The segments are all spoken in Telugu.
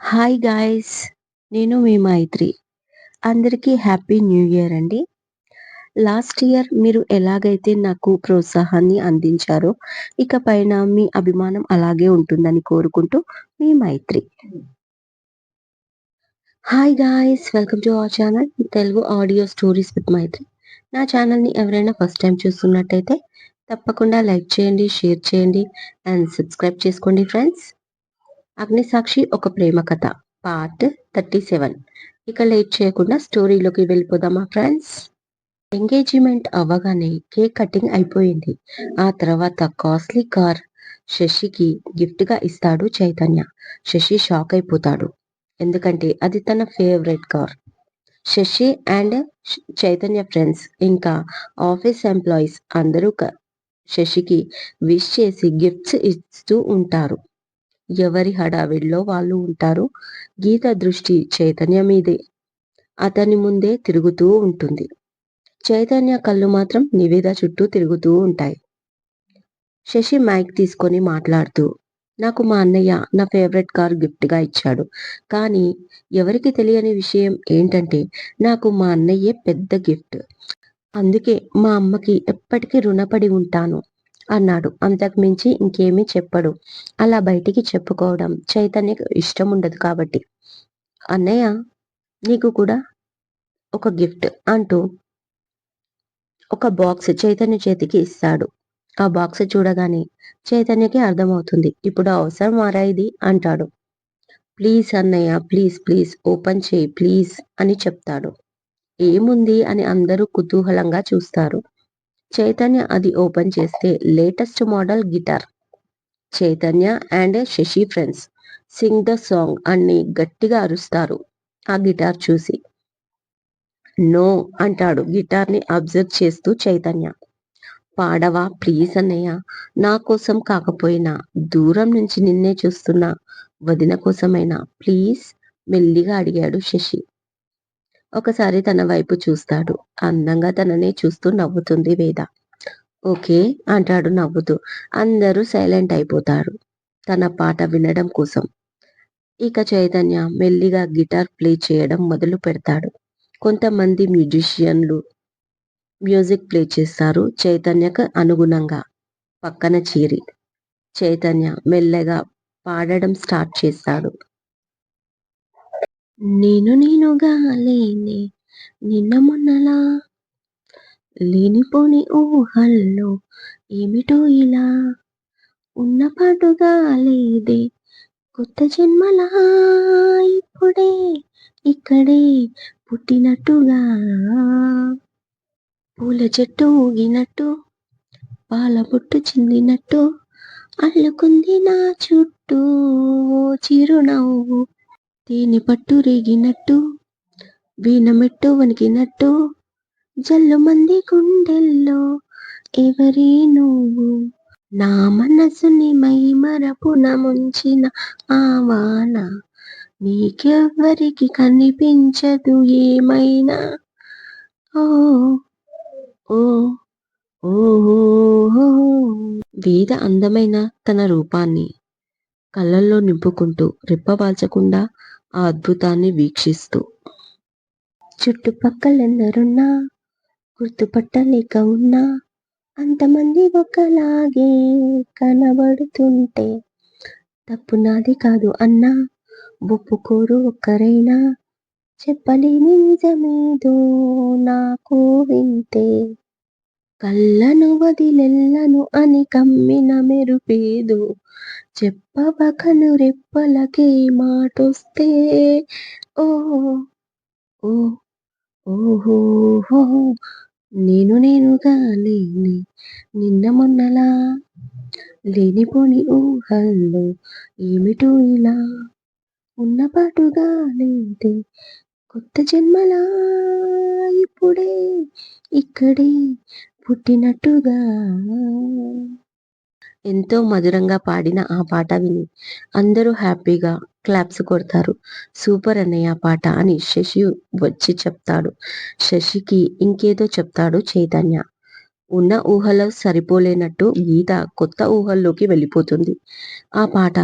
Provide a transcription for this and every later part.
Hi guys! నేను మీ మైత్రి. అందరికీ హ్యాపీ న్యూ ఇయర్ అండి. లాస్ట్ ఇయర్ మీరు ఎలాగైతే నాకు ప్రోత్సాహాన్ని అందించారో, ఇక పైన మీ అభిమానం అలాగే ఉంటుందని కోరుకుంటూ మీ Maitri. Hi guys! Welcome to our channel Telugu audio stories with Maitri. నా ఛానల్‌ని ఎవరైనా ఫస్ట్ టైమ్ చూస్తున్నట్టయితే తప్పకుండా లైక్ చేయండి, షేర్ చేయండి అండ్ సబ్స్క్రైబ్ చేసుకోండి ఫ్రెండ్స్. అగ్నిసాక్షి ఒక ప్రేమ కథ పార్ట్ 37. ఇక లేట్ చేయకుండా స్టోరీలోకి వెళ్ళిపోదామా ఫ్రెండ్స్. ఎంగేజ్మెంట్ అవ్వగానే కేక్ కటింగ్ అయిపోయింది. ఆ తర్వాత కాస్ట్లీ కార్ శశికి గిఫ్ట్ గా ఇస్తాడు చైతన్య. శశి షాక్ అయిపోతాడు, ఎందుకంటే అది తన favourite car. Shashi and Chaitanya friends ఇంకా ఆఫీస్ ఎంప్లాయీస్ అందరూ శశికి విష్ చేసి గిఫ్ట్స్ ఇస్తూ ఉంటారు. ఎవరి హడావిడిలో వాళ్ళు ఉంటారు. గీత దృష్టి చైతన్య మీదే. అతని ముందే తిరుగుతూ ఉంటుంది. చైతన్య కళ్ళు మాత్రం నివేద చుట్టూ తిరుగుతూ ఉంటాయి. శశి మైక్ తీసుకొని మాట్లాడుతూ, నాకు మా అన్నయ్య నా ఫేవరెట్ కార్ గిఫ్ట్ గా ఇచ్చాడు. కానీ ఎవరికి తెలియని విషయం ఏంటంటే నాకు మా అన్నయ్యే పెద్ద గిఫ్ట్. అందుకే మా అమ్మకి ఎప్పటికీ రుణపడి ఉంటాను అన్నాడు. అంతకు మించి ఇంకేమీ చెప్పడు. అలా బయటికి చెప్పుకోవడం చైతన్యకు ఇష్టం ఉండదు కాబట్టి. అన్నయ్య, నీకు కూడా ఒక గిఫ్ట్ అంటూ ఒక బాక్స్ చైతన్య చేతికి ఇస్తాడు. ఆ బాక్స్ చూడగానే చైతన్యకి అర్థమవుతుంది. ఇప్పుడు అవసరమారా ఇది అంటాడు. ప్లీజ్ అన్నయ్య, ప్లీజ్ ప్లీజ్ ఓపెన్ చేయి ప్లీజ్ అని చెప్తాడు. ఏముంది అని అందరూ కుతూహలంగా చూస్తారు. చైతన్య అది ఓపెన్ చేస్తే latest model guitar. Chaitanya and Shashi friends sing the song అని గట్టిగా అరుస్తారు ఆ గిటార్ చూసి. నో అంటాడు గిటార్ ని అబ్జర్వ్ చేస్తూ చైతన్య. పాడవా ప్లీజ్ అన్నయ్య, నా కోసం కాకపోయినా దూరం నుంచి నిన్నే చూస్తున్నా వదిన కోసమైనా ప్లీజ్ మెల్లిగా అడిగాడు శశి. ఒకసారి తన వైపు చూస్తాడు. అందంగా తననే చూస్తూ నవ్వుతుంది వేద. ఓకే అంటాడు నవ్వుతూ. అందరూ సైలెంట్ అయిపోతారు తన పాట వినడం కోసం. ఇక చైతన్య మెల్లిగా గిటార్ ప్లే చేయడం మొదలు పెడతాడు. కొంతమంది మ్యూజిషియన్లు మ్యూజిక్ ప్లే చేస్తారు చైతన్యకు అనుగుణంగా. పక్కన చేరి చైతన్య మెల్లగా పాడడం స్టార్ట్ చేస్తాడు. నేనుగా లేనే నిన్న మొన్నలా లేనిపోని ఊహల్లో ఏమిటో ఇలా ఉన్న పాటుగా లేదే కొత్త జన్మలా ఇప్పుడే ఇక్కడే పుట్టినట్టుగా పూల చెట్టు ఊగినట్టు పాల బొట్టు చిందినట్టు అల్లుకుంది నా చుట్టూ ఓ చిరునవ్వు తేనె పట్టు రేగినట్టు వీణమెట్టు వణికినట్టు జల్లుమంది గుండెల్లో ఎవరి నువ్వు నా మనసుని మైమరపున ముంచిన ఆ వాన నీకెవ్వరికి కనిపించదు ఏమైనా. ఓ ఓ ఓ వేద అందమైన తన రూపాన్ని కళ్ళల్లో నింపుకుంటూ రెప్పవాల్చకుండా ఆ అద్భుతాన్ని వీక్షిస్తూ, చుట్టుపక్కలెందరున్నా గుర్తుపట్టలేక ఉన్నా అంతమంది ఒకలాగే కనబడుతుంటే తప్పు నాది కాదు అన్నా ఒప్పుకోరు ఒక్కరైనా చెప్పలేని నిజమేదో నాకు వింతే కళ్ళను వదిలెల్లను అని కమ్మిన మెరుపేదో చెప్పవకను రెప్పలకే మాటొస్తే ఓ ఓ ఓహో నేనుగా లేనే నిన్న మొన్నలా లేనిపోని ఊహల్లో ఏమిటో ఇలా ఉన్న పాటుగా లేదే కొత్త జన్మలా ఇప్పుడే ఇక్కడే పుట్టినట్టుగా. ఎంతో మధురంగా పాడిన ఆ పాట విని అందరూ హ్యాపీగా క్లాప్స్ కొడతారు. సూపర్ అన్నయ్య పాట అని శశి వచ్చి చెప్తాడు. శశికి ఇంకేదో చెప్తాడు చైతన్య. ఉన్న ఊహలో సరిపోలేనట్టు గీత కొత్త ఊహల్లోకి వెళ్ళిపోతుంది. ఆ పాట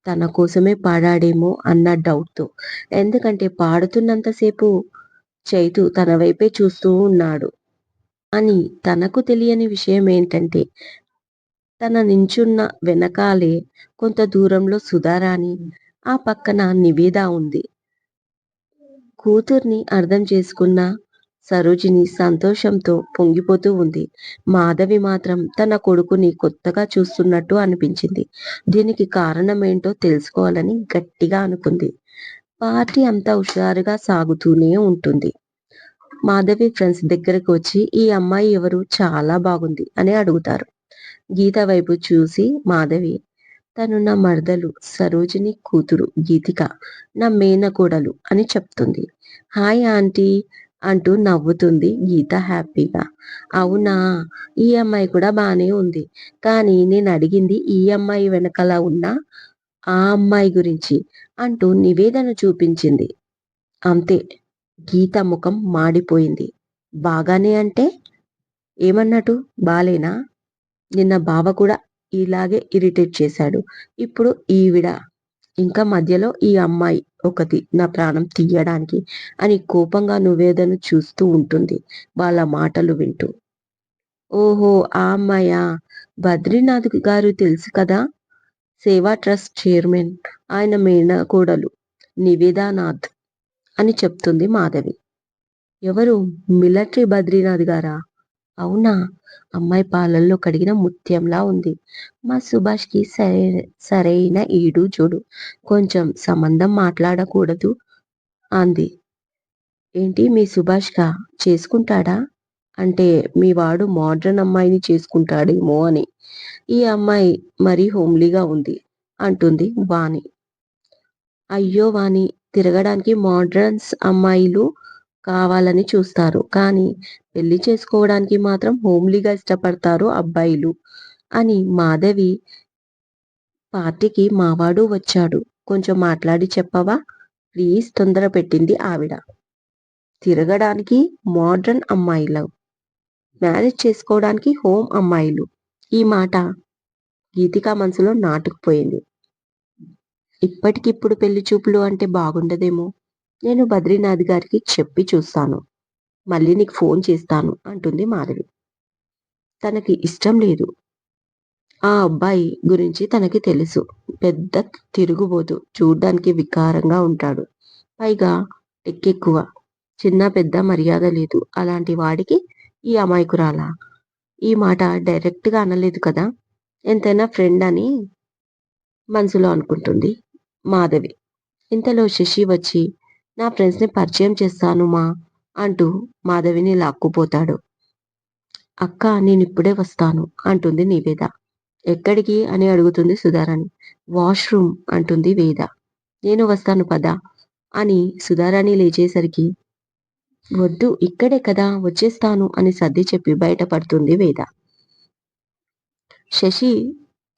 తన కోసమే పాడాడేమో అన్న డౌట్‌తో. ఎందుకంటే పాడుతున్నంతసేపు చైతు తన వైపే చూస్తూ ఉన్నాడు. అని తనకు తెలియని విషయమేంటంటే, తన నించున్న వెనకాలే కొంత దూరంలో సుధారాణి, ఆ పక్కన నివేద ఉంది. కూతుర్ని అర్థం చేసుకున్న సరోజిని సంతోషంతో పొంగిపోతూ ఉంది. మాధవి మాత్రం తన కొడుకుని కొత్తగా చూస్తున్నట్టు అనిపించింది. దీనికి కారణమేంటో తెలుసుకోవాలని గట్టిగా అనుకుంది. పార్టీ అంతా హుషారుగా సాగుతూనే ఉంటుంది. మాధవి ఫ్రెండ్స్ దగ్గరకు వచ్చి ఈ అమ్మాయి ఎవరు, చాలా బాగుంది అని అడుగుతారు. గీత వైపు చూసి మాధవి, తను నా మరదలు, సరోజిని కూతురు గీతిక, నా మేనకోడలు అని చెప్తుంది. హాయ్ ఆంటీ అంటూ నవ్వుతుంది గీత హ్యాపీగా. అవునా, ఈ అమ్మాయి కూడా బానే ఉంది, కానీ నేను అడిగింది ఈ అమ్మాయి వెనకాల ఉన్న ఆ అమ్మాయి గురించి అంటూ నివేదన చూపించింది. అంతే, గీత ముఖం మాడిపోయింది. బాగానే అంటే ఏమన్నట్టు, బాలేనా? నిన్న బావ కూడా ఇలాగే ఇరిటేట్ చేశాడు. ఇప్పుడు ఈవిడ, ఇంకా మధ్యలో ఈ అమ్మాయి ఒకటి నా ప్రాణం తీయడానికి అని కోపంగా నివేదన చూస్తూ ఉంటుంది వాళ్ళ మాటలు వింటూ. ఓహో, ఆ అమ్మాయా? బద్రీనాథ్ గారు తెలుసు కదా, సేవా ట్రస్ట్ చైర్మన్. ఆయన మేనకోడలు నివేదానాథ్ అని చెప్తుంది మాధవి. ఎవరు, మిలిటరీ బద్రీనాథ్ గారా? అవునా, అమ్మాయి పాలల్లో కడిగిన ముత్యంలా ఉంది. మా సుభాష్కి సరైన ఈడు జోడు. కొంచెం సంబంధం మాట్లాడకూడదు అంది. ఏంటి, మీ సుభాష్గా చేసుకుంటాడా? అంటే మీ వాడు మోడ్రన్ అమ్మాయిని చేసుకుంటాడేమో అని. ఈ అమ్మాయి మరీ హోమ్లీగా ఉంది అంటుంది వాణి. అయ్యో వాణి, తిరగడానికి మోడ్రన్స్ అమ్మాయిలు కావాలని చూస్తారు, కానీ పెళ్లి చేసుకోవడానికి మాత్రం హోమ్లీగా ఇష్టపడతారు అబ్బాయిలు అని మాధవి. పార్టీకి మావాడు వచ్చాడు, కొంచెం మాట్లాడి చెప్పవా ప్లీజ్, తొందర పెట్టింది ఆవిడ. తిరగడానికి మోడ్రన్ అమ్మాయిలు, మ్యారేజ్ చేసుకోవడానికి హోమ్ అమ్మాయిలు. ఈ మాట గీతిక మనసులో నాటుకుపోయింది. ఇప్పటికిప్పుడు పెళ్లి చూపులు అంటే బాగుండదేమో. నేను బద్రీనాథ్ గారికి చెప్పి చూస్తాను, మళ్ళీ నీకు ఫోన్ చేస్తాను అంటుంది మాధవి. తనకి ఇష్టం లేదు. ఆ అబ్బాయి గురించి తనకి తెలుసు. పెద్ద తిరుగుబోతు, చూడ్డానికి వికారంగా ఉంటాడు. పైగా టెక్కెక్కువ. చిన్న పెద్ద మర్యాద లేదు. అలాంటి వాడికి ఈ అమాయకురాలా? ఈ మాట డైరెక్ట్ గా అనలేదు కదా, ఎంతైనా ఫ్రెండ్ అని మనసులో అనుకుంటుంది మాధవి. ఇంతలో శశి వచ్చి, నా ఫ్రెండ్స్ ని పరిచయం చేస్తాను మా అంటూ మాధవిని లాక్కుపోతాడు. అక్క, నేనిప్పుడే వస్తాను అంటుంది నివేద. ఎక్కడికి అని అడుగుతుంది సుధారాణి. వాష్రూమ్ అంటుంది వేద. నేను వస్తాను పద అని సుధారాణి లేచేసరికి, వద్దు ఇక్కడే కదా వచ్చేస్తాను అని సర్ది చెప్పి బయటపడుతుంది వేద. శశి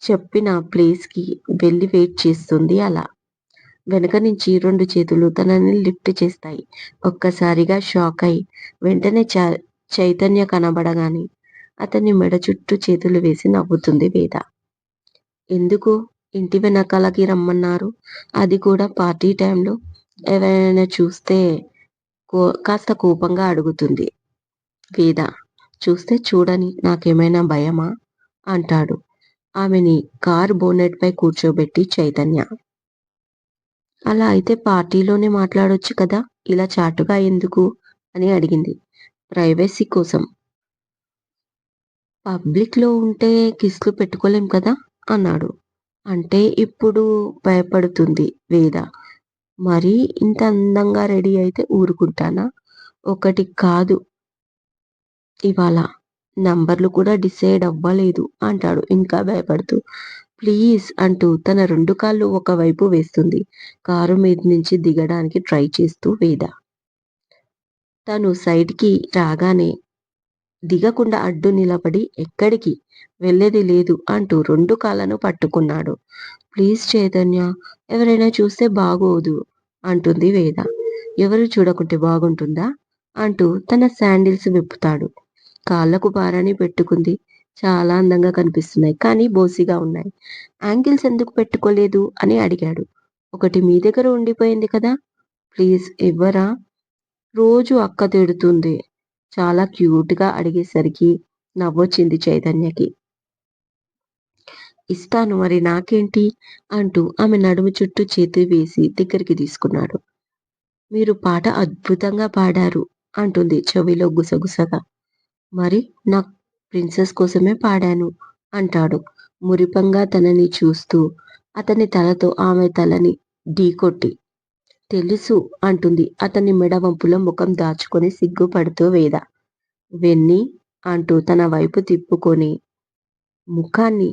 చెప్పిన ప్లేస్ కి వెళ్ళి వెయిట్ చేస్తుంది. అలా వెనక నుంచి 2 చేతులు తనని లిఫ్ట్ చేస్తాయి. ఒక్కసారిగా షాక్ అయి వెంటనే చైతన్య కనబడగానే అతని మెడ చుట్టూ చేతులు వేసి నవ్వుతుంది వేద. ఎందుకు ఇంటి వెనకాలకి రమ్మన్నారు, అది కూడా పార్టీ టైంలో? ఎవరైనా చూస్తే కాస్త కోపంగా అడుగుతుంది వేద. చూస్తే చూడని, నాకేమైనా భయమా అంటాడు ఆమెని కార్ బోనెట్ పై కూర్చోబెట్టి చైతన్య. అలా అయితే పార్టీలోనే మాట్లాడొచ్చు కదా, ఇలా చాటుగా ఎందుకు అని అడిగింది. ప్రైవసీ కోసం. పబ్లిక్ లో ఉంటే కిస్లు పెట్టుకోలేం కదా అన్నాడు. అంటే ఇప్పుడు భయపడుతుంది వేద. మరీ ఇంత అందంగా రెడీ అయితే ఊరుకుంటానా? ఒకటి కాదు, ఇవాళ నంబర్లు కూడా డిసైడ్ అవ్వలేదు అంటాడు ఇంకా భయపడుతూ. ప్లీజ్ అంటూ తన 2 కాళ్ళు ఒకవైపు వేస్తుంది. కారు మీద నుంచి దిగడానికి ట్రై చేస్తూ వేద. తను సైడ్ కి రాగానే దిగకుండా అడ్డు నిలబడి, ఎక్కడికి వెళ్ళేది లేదు అంటూ 2 కాళ్ళను పట్టుకున్నాడు. ప్లీజ్ చైతన్య, ఎవరైనా చూస్తే బాగోదు అంటుంది వేద. ఎవరు చూడకుంటే బాగుంటుందా అంటూ తన శాండిల్స్ విప్పుతాడు. కాళ్లకు భారాన్ని పెట్టుకుంది. చాలా అందంగా కనిపిస్తున్నాయి. కానీ బోసిగా ఉన్నాయి. యాంకిల్స్ ఎందుకు పెట్టుకోలేదు అని అడిగాడు. ఒకటి మీ దగ్గర ఉండిపోయింది కదా! ప్లీజ్ ఇవ్వరా? రోజు అక్క తిడుతుంది. చాలా క్యూట్‌గా అడిగేసరికి నవ్వొచ్చింది చైతన్యకి. ఇస్తాను మరి నాకేంటి? అంటూ ఆమె నడుము చుట్టూ చేతి వేసి దగ్గరికి తీసుకున్నాడు. మీరు పాట అద్భుతంగా పాడారు అంటుంది చెవిలో గుసగుసగా. మరి నా ప్రిన్సెస్ కోసమే పాడాను అంటాడు మురిపంగా తనని చూస్తూ అతని తలతో ఆమె తలని ఢీకొట్టి. తెలుసు అంటుంది అతని మెడ వంపులో ముఖం దాచుకొని సిగ్గుపడుతూ వేద. వెన్నీ అంటూ తన వైపు తిప్పుకొని ముఖాన్ని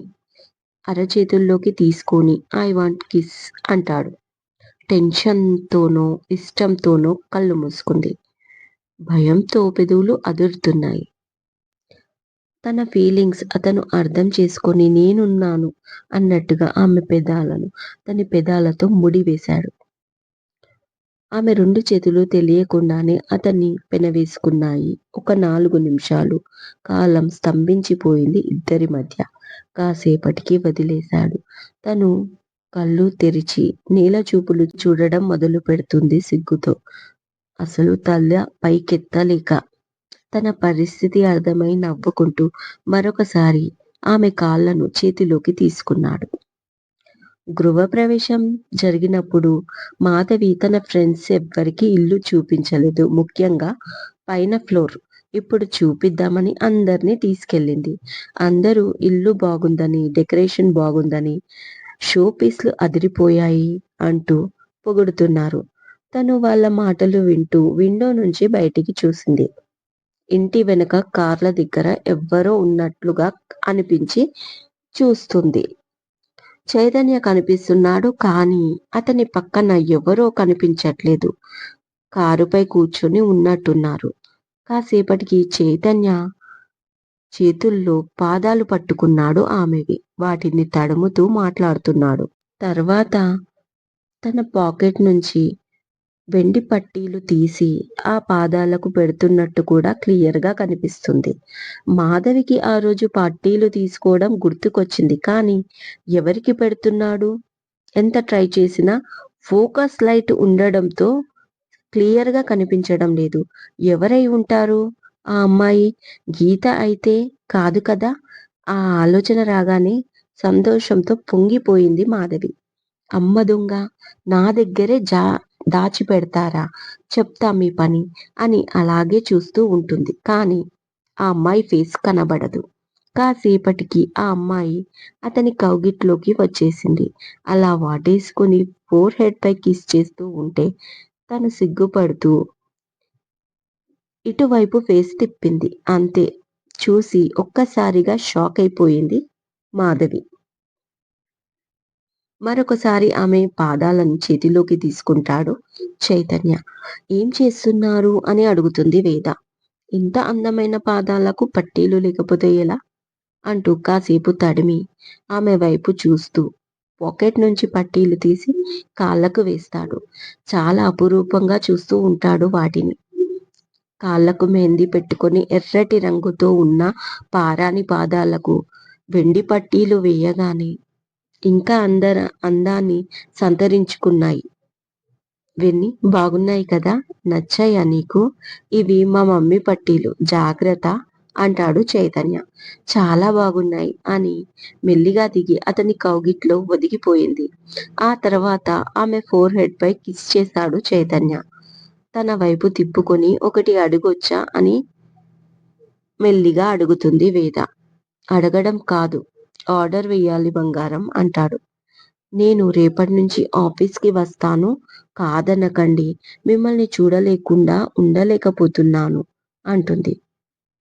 అరచేతుల్లోకి తీసుకొని ఐ వాంట్ కిస్ అంటాడు. టెన్షన్‌తోనో, ఇష్టంతోనో కళ్ళు మూసుకుంది. భయంతో పెదవులు అదురుతున్నాయి. తన ఫీలింగ్స్ అతను అర్థం చేసుకొని నేనున్నాను అన్నట్టుగా ఆమె పెదాలను తన పెదాలతో ముడివేశాడు. ఆమె 2 చేతులు తెలియకుండానే అతన్ని పెనవేసుకున్నాయి. ఒక 4 నిమిషాలు కాలం స్తంభించిపోయింది ఇద్దరి మధ్య. కాసేపటికి వదిలేశాడు. తను కళ్ళు తెరిచి నేల చూపులు చూడడం మొదలుపెడుతుంది సిగ్గుతో. అసలు తల పైకెత్తలేక. తన పరిస్థితి అర్థమై నవ్వుకుంటూ మరొకసారి ఆమె కాళ్ళను చేతిలోకి తీసుకున్నాడు. గృహప్రవేశం జరిగినప్పుడు మాధవి తన ఫ్రెండ్స్ ఎవ్వరికీ ఇల్లు చూపించలేదు. ముఖ్యంగా పైన ఫ్లోర్. ఇప్పుడు చూపిద్దామని అందర్నీ తీసుకెళ్ళింది. అందరూ ఇల్లు బాగుందని, డెకరేషన్ బాగుందని, షో పీస్లు అదిరిపోయాయి అంటూ పొగుడుతున్నారు. తను వాళ్ళ మాటలు వింటూ విండో నుంచి బయటికి చూసింది. ఇంటి వెనక కార్ల దగ్గర ఎవ్వరో ఉన్నట్లుగా అనిపించి చూస్తుంది. చైతన్య కనిపిస్తున్నాడు. కానీ అతని పక్కన ఎవరో కనిపించట్లేదు. కారుపై కూర్చొని ఉన్నట్టున్నారు. కాసేపటికి చైతన్య చేతుల్లో పాదాలు పట్టుకున్నాడు ఆమెవి. వాటిని తడుముతూ మాట్లాడుతున్నాడు. తర్వాత తన పాకెట్ నుంచి వెండి పట్టీలు తీసి ఆ పాదాలకు పెడుతున్నట్టు కూడా క్లియర్‌గా కనిపిస్తుంది. మాధవికి ఆ రోజు పట్టీలు తీసుకోవడం గుర్తుకొచ్చింది. కానీ ఎవరికి పెడుతున్నాడు? ఎంత ట్రై చేసినా ఫోకస్ లైట్ ఉండడంతో క్లియర్‌గా కనిపించడం లేదు. ఎవరై ఉంటారు? ఆ అమ్మాయి గీత అయితే కాదు కదా! ఆ ఆలోచన రాగానే సంతోషంతో పొంగిపోయింది మాధవి. అమ్మ దొంగ! నా దగ్గరే దాచిపెడతారా? చెప్తా మీ పని అని అలాగే చూస్తూ ఉంటుంది. కానీ ఆ అమ్మాయి ఫేస్ కనబడదు. కాసేపటికి ఆ అమ్మాయి అతని కౌగిట్లోకి వచ్చేసింది. అలా వాటేసుకొని ఫోర్ హెడ్ పై కిస్ చేస్తూ ఉంటే తను సిగ్గుపడుతూ ఇటువైపు ఫేస్ తిప్పింది. అంతే. చూసి ఒక్కసారిగా షాక్ అయిపోయింది మాధవి. మరొకసారి ఆమె పాదాలను చేతిలోకి తీసుకుంటాడు చైతన్య. ఏం చేస్తున్నారు అని అడుగుతుంది వేద. ఇంత అందమైన పాదాలకు పట్టీలు లేకపోతే ఎలా? అంటూ కాసేపు తడిమి ఆమె వైపు చూస్తూ పాకెట్ నుంచి పట్టీలు తీసి కాళ్ళకు వేస్తాడు. చాలా అపురూపంగా చూస్తూ ఉంటాడు వాటిని. కాళ్ళకు మెహందీ పెట్టుకొని ఎర్రటి రంగుతో ఉన్న పారాని పాదాలకు వెండి పట్టీలు వేయగానే ఇంకా అందాన్ని సంతరించుకున్నాయి. వెన్నీ బాగున్నాయి కదా! నచ్చాయా నీకు? ఇవి మా మమ్మీ పట్టీలు జాగ్రత్త అంటాడు చైతన్య. చాలా బాగున్నాయి అని మెల్లిగా దిగి అతని కౌగిట్లో ఒదిగిపోయింది. ఆ తర్వాత ఆమె ఫోర్ హెడ్ పై కిస్ చేశాడు చైతన్య. తన వైపు తిప్పుకొని ఒకటి అడుగొచ్చా అని మెల్లిగా అడుగుతుంది వేద. అడగడం కాదు, ఆర్డర్ వెయ్యాలి బంగారం అంటాడు. నేను రేపట్నుంచి ఆఫీస్‌కి వస్తాను. కాదనకండి. మిమ్మల్ని చూడలేకుండా ఉండలేకపోతున్నాను అంటుంది.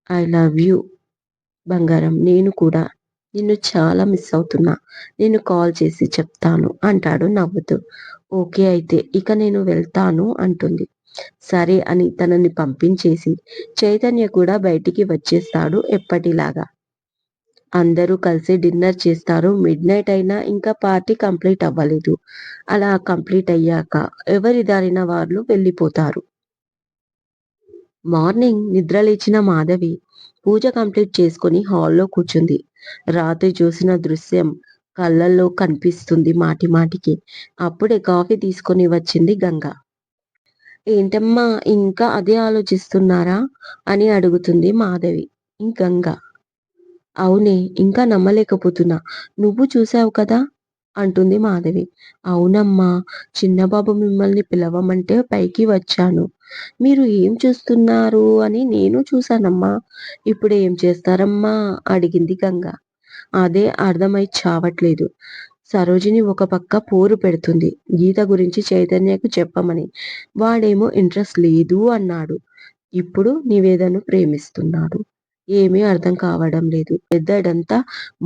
ఐ లవ్ యూ బంగారం. నేను కూడా నిన్ను చాలా మిస్ అవుతున్నా. నేను కాల్ చేసి చెప్తాను అంటాడు నవ్వుతూ. ఓకే అయితే ఇక నేను వెళ్తాను అంటుంది. సరే అని తనని పంపించేసి చైతన్య కూడా బయటికి వచ్చేస్తాడు ఎప్పటిలాగా. అందరూ కలిసి డిన్నర్ చేస్తారు. మిడ్‌నైట్ అయినా ఇంకా పార్టీ కంప్లీట్ అవ్వలేదు. అలా కంప్లీట్ అయ్యాక ఎవరి దారిన వాళ్ళు వెళ్ళిపోతారు. మార్నింగ్ నిద్ర లేచిన మాధవి పూజ కంప్లీట్ చేసుకుని హాల్లో కూర్చుంది. రాత్రి చూసిన దృశ్యం కళ్ళల్లో కనిపిస్తుంది మాటి మాటికి. అప్పుడే కాఫీ తీసుకొని వచ్చింది గంగ. ఏంటమ్మా ఇంకా అదే ఆలోచిస్తున్నారా అని అడుగుతుంది మాధవి. గంగ అవునే ఇంకా నమ్మలేకపోతున్నా. నువ్వు చూసావు కదా అంటుంది మాధవి. అవునమ్మా, చిన్నబాబు మిమ్మల్ని పిలవమంటే పైకి వచ్చాను. మీరు ఏం చూస్తున్నారు అని నేను చూశానమ్మా. ఇప్పుడు ఏం చేస్తారమ్మా అడిగింది గంగ. అదే అర్థమై చావట్లేదు. సరోజిని ఒక పక్క పోరు పెడుతుంది గీత గురించి చైతన్యకు చెప్పమని. వాడేమో ఇంట్రెస్ట్ లేదు అన్నాడు. ఇప్పుడు నివేదను ప్రేమిస్తున్నాడు. ఏమీ అర్థం కావడం లేదు. పెద్దడంతా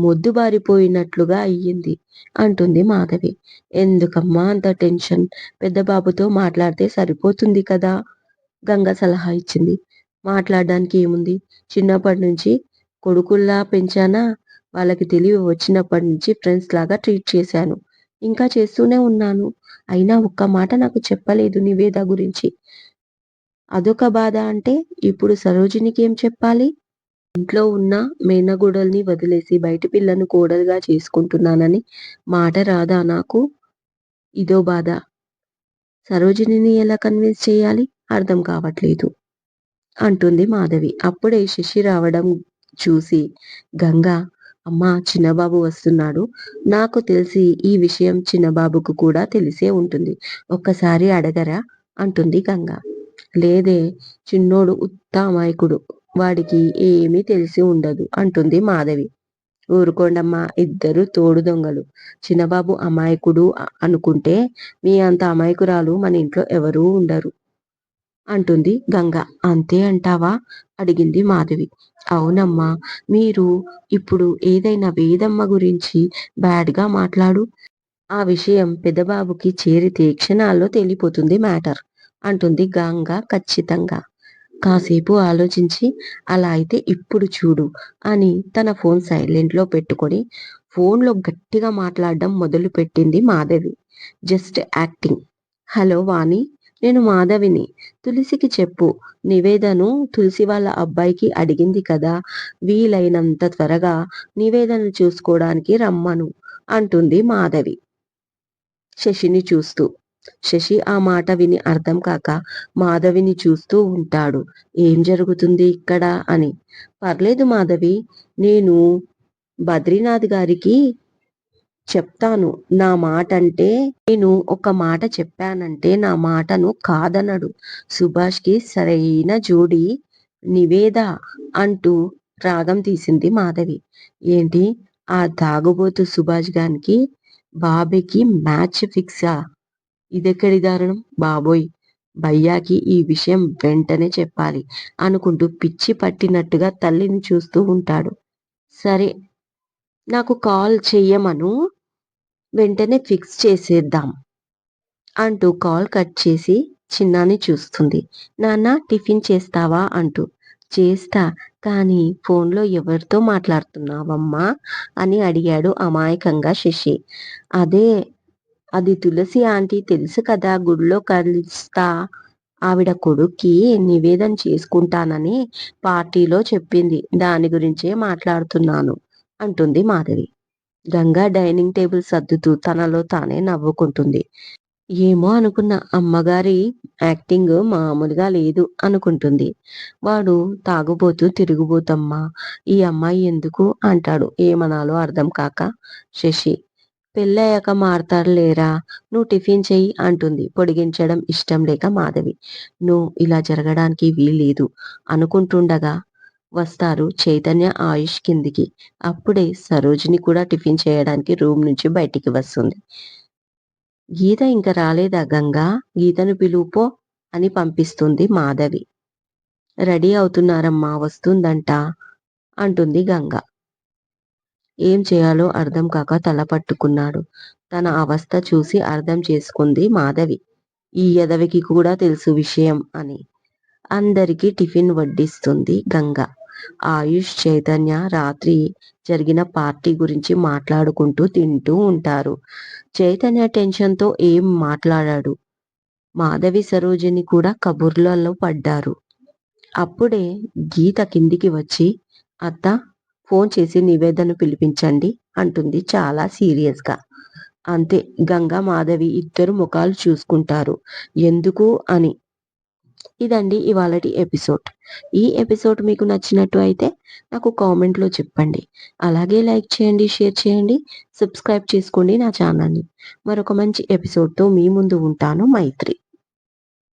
మొద్దుబారిపోయినట్లుగా అయ్యింది అంటుంది మాధవి. ఎందుకమ్మా అంత టెన్షన్? పెద్ద బాబుతో మాట్లాడితే సరిపోతుంది కదా గంగ సలహా ఇచ్చింది. మాట్లాడడానికి ఏముంది? చిన్నప్పటి నుంచి కొడుకుల్లా పెంచానా? వాళ్ళకి తెలివి వచ్చినప్పటి నుంచి ఫ్రెండ్స్ లాగా ట్రీట్ చేశాను. ఇంకా చేస్తూనే ఉన్నాను. అయినా ఒక్క మాట నాకు చెప్పలేదు నివేద గురించి. అదొక బాధ అంటే ఇప్పుడు సరోజినికి ఏం చెప్పాలి? ఇంట్లో ఉన్న మేనగోడల్ని వదిలేసి బయటి పిల్లను కోడలుగా చేసుకుంటున్నానని మాట రాదా నాకు? ఇదో బాధ. సరోజినిని ఎలా కన్విన్స్ చేయాలి? అర్థం కావట్లేదు అంటుంది మాధవి. అప్పుడే శశి రావడం చూసి గంగ, అమ్మా చిన్నబాబు వస్తున్నాడు. నాకు తెలిసి ఈ విషయం చిన్నబాబుకు కూడా తెలిసే ఉంటుంది. ఒక్కసారి అడగరా అంటుంది గంగ. లేదే, చిన్నోడు ఉత్త అమాయకుడు. వాడికి ఏమీ తెలిసి ఉండదు అంటుంది మాధవి. ఊరుకోండమ్మా, ఇద్దరు తోడు దొంగలు. చిన్నబాబు అమాయకుడు అనుకుంటే మీ అంత అమాయకురాలు మన ఇంట్లో ఎవరూ ఉండరు అంటుంది గంగ. అంతే అంటావా అడిగింది మాధవి. అవునమ్మా, మీరు ఇప్పుడు ఏదైనా వేదమ్మ గురించి బ్యాడ్గా మాట్లాడు. ఆ విషయం పెద్దబాబుకి చేరితే క్షణాల్లో తేలిపోతుంది మ్యాటర్ అంటుంది గంగ ఖచ్చితంగా. కాసేపు ఆలోచించి అలా అయితే ఇప్పుడు చూడు అని తన ఫోన్ సైలెంట్లో పెట్టుకొని ఫోన్లో గట్టిగా మాట్లాడడం మొదలు పెట్టింది Madhavi. Just acting. Hello Vani, నేను మాధవిని. తులసికి చెప్పు, నివేదను తులసి వాళ్ళ అబ్బాయికి అడిగింది కదా, వీలైనంత త్వరగా నివేదను చూసుకోవడానికి రమ్మను అంటుంది మాధవి శశిని చూస్తూ. శశి ఆ మాట విని అర్థం కాక మాధవిని చూస్తూ ఉంటాడు. ఏం జరుగుతుంది ఇక్కడ అని. పర్లేదు మాధవి, నేను బద్రీనాథ్ గారికి చెప్తాను. నా మాట అంటే, నేను ఒక మాట చెప్పానంటే నా మాటను కాదనడు. సుభాష్కి సరైన జోడి నివేద అంటూ రాగం తీసింది మాధవి. ఏంటి, ఆ తాగుబోతు సుభాష్ గానికి బాబీకి మ్యాచ్ ఫిక్సా? ఇదెక్కడి దారుణం బాబోయ్! భయ్యాకి ఈ విషయం వెంటనే చెప్పాలి అనుకుంటూ పిచ్చి పట్టినట్టుగా తల్లిని చూస్తూ ఉంటాడు. సరే, నాకు కాల్ చెయ్యమను, వెంటనే ఫిక్స్ చేసేద్దాం అంటూ కాల్ కట్ చేసి చిన్నాని చూస్తుంది. నాన్న టిఫిన్ చేస్తావా అంటూ. చేస్తా, కానీ ఫోన్లో ఎవరితో మాట్లాడుతున్నావమ్మా అని అడిగాడు అమాయకంగా శశి. అదే, అది తులసి ఆంటీ తెలుసు కదా, గుడిలో కలుస్తా. ఆవిడ కొడుక్కి నివేదన చేసుకుంటానని పార్టీలో చెప్పింది. దాని గురించే మాట్లాడుతున్నాను అంటుంది మాధవి. గంగా డైనింగ్ టేబుల్ సర్దుతూ తనలో తానే నవ్వుకుంటుంది. ఏమో అనుకున్న, అమ్మగారి యాక్టింగ్ మామూలుగా లేదు అనుకుంటుంది. వాడు తాగుబోతూ తిరుగుబోతమ్మా, ఈ అమ్మాయి ఎందుకు అంటాడు ఏమనాలో అర్థం కాక. శశి, పెళ్ళయ్యాక మారతారులేరా, నువ్వు టిఫిన్ చెయ్యి అంటుంది పొడిగించడం ఇష్టం లేక మాధవి. నువ్వు ఇలా జరగడానికి వీల్లేదు అనుకుంటుండగా వస్తారు చైతన్య ఆయుష్ కిందికి. అప్పుడే సరోజిని కూడా టిఫిన్ చేయడానికి రూమ్ నుంచి బయటికి వస్తుంది. గీత ఇంకా రాలేదా గంగా, గీతను పిలువుపో అని పంపిస్తుంది మాధవి. రెడీ అవుతున్నారమ్మా, వస్తుందంట అంటుంది గంగ. ఏం చేయాలో అర్థం కాక తల పట్టుకున్నాడు. తన అవస్థ చూసి అర్థం చేసుకుంది మాధవి. ఈ ఎదవికి కూడా తెలుసు విషయం అని. అందరికీ టిఫిన్ వడ్డిస్తుంది గంగ. ఆయుష్ చైతన్య రాత్రి జరిగిన పార్టీ గురించి మాట్లాడుకుంటూ తింటూ ఉంటారు. చైతన్య టెన్షన్తో ఏం మాట్లాడాడు. మాధవి సరోజిని కూడా కబుర్లలో పడ్డారు. అప్పుడే గీత కిందికి వచ్చి అత్త, ఫోన్ చేసి నివేదను పిలిపించండి అంటుంది చాలా సీరియస్గా. అంతే, గంగా మాధవి ఇద్దరు ముఖాలు చూసుకుంటారు. ఎందుకు అని. ఇదండి ఇవాళటి ఎపిసోడ్. ఈ ఎపిసోడ్ మీకు నచ్చినట్టు అయితే నాకు కామెంట్లో చెప్పండి. అలాగే లైక్ చేయండి, షేర్ చేయండి, సబ్స్క్రైబ్ చేసుకోండి నా ఛానల్ని. మరొక మంచి ఎపిసోడ్తో మీ ముందు ఉంటాను. మైత్రి.